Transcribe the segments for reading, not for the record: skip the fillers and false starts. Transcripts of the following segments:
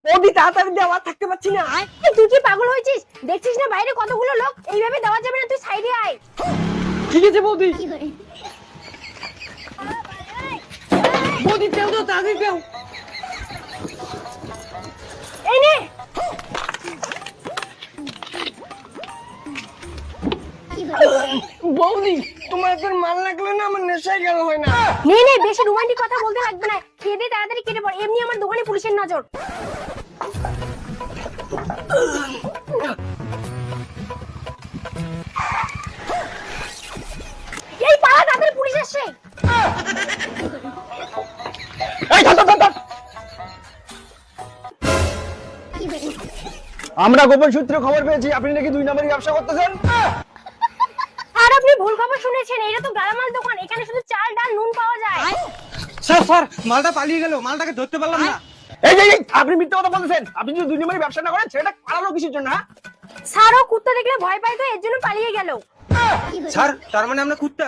বৌদি তাড়াতাড়ি দে, আবার থাকতে পারছি না। তুই কি পাগল হয়েছিস? দেখছিস না বাইরে কতগুলো লোক? এইভাবে দেওয়া যাবে না, তুই সাইডে আয়। ঠিক আছে বৌদি। বৌদি তেল দাও, তাড়াতাড়ি দাও। এই নে। বৌদি তোমার তোর মাল লাগলে না আমার নেশায় গেল হয় না। নে নে, বেশি রোমান্টিক কথা বলতে লাগবে না, খেয়ে দে তাড়াতাড়ি কেটে পড়, এমনি আমার দোকানে পুলিশের নজর। এই পালা, তাড়াতাড়ি পুলিশ আসছে। এই ধর ধর ধর। আমরা গোপন সূত্রে খবর পেয়েছি আপনি নাকি 2 নম্বরই ব্যবসা করতেছেন। আর আপনি ভুল খবর শুনেছেন, এটা তো গালামাল দোকান, এখানে শুধু চাল ডাল নুন পাওয়া যায়। স্যার স্যার মালটা পালিয়ে গেল, মালটাকে ধরতে পারলাম না। এই আপনি মিথ্যা কথা বলতেছেন। আপনি যদি 2 নম্বরই ব্যবসা না করেন সেটা পালালো কিসের জন্য? হ্যাঁ স্যারও কুত্তা দেখলে ভয় পায় তো এর জন্য পালিয়ে গেল। স্যার তার মানে আমরা কুত্তা?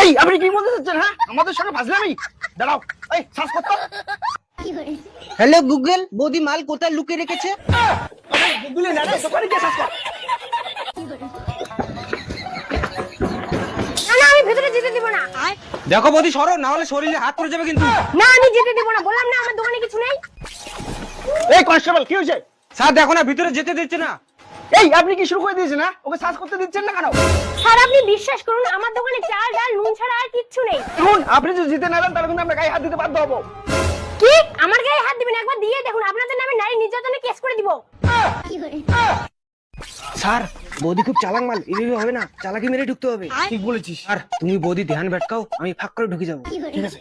এই আপনি কি বলতে চাচ্ছেন? হ্যাঁ আমাদের সঙ্গে ফাজলামি। দাঁড়াও, এই শ্বাস করতে। হ্যালো গুগল, বৌদি মাল কোথায় লুকিয়ে রেখেছে? গুগলে না রে, দোকানে গিয়ে শ্বাস কর। না না, আমি ভেতরে যেতে দিব না। দেখো বৌদি সরো, না হলে শরীরে হাত পড়ে যাবে কিন্তু। না আমি যেতে দিব না, বললাম না আমার দোকানে কিছু নেই। এই কনস্টেবল কি হয়েছে? স্যার দেখো না, ভিতরে যেতে দিচ্ছে না। এই আপনি কি শুরু করে দিয়েছেন? না ওকে শ্বাস করতে দিচ্ছেন না কেন? স্যার আপনি বিশ্বাস করুন, আমার দোকানে চাল ডাল নুন ছাড়া আর কিচ্ছু নেই। শুনুন, আপনি যদি জিতে না যান তাহলে কিন্তু আমরা গায়ে হাত দিতে বাধ্য হবো। কি আমার গায়ে হাত দিবেন? একবার দিয়ে দেখুন, আপনাদের নামে নারী নির্যাতনে কেস করে দিব। স্যার বৌদি খুব চালাক মাল, এভাবে হবে না, চালাকি মেরে ঢুকতে হবে। ঠিক বলেছিস। আর তুমি বৌদি ধ্যান ভটকাও, আমি ফাঁক করে ঢুকে যাবো। ঠিক আছে।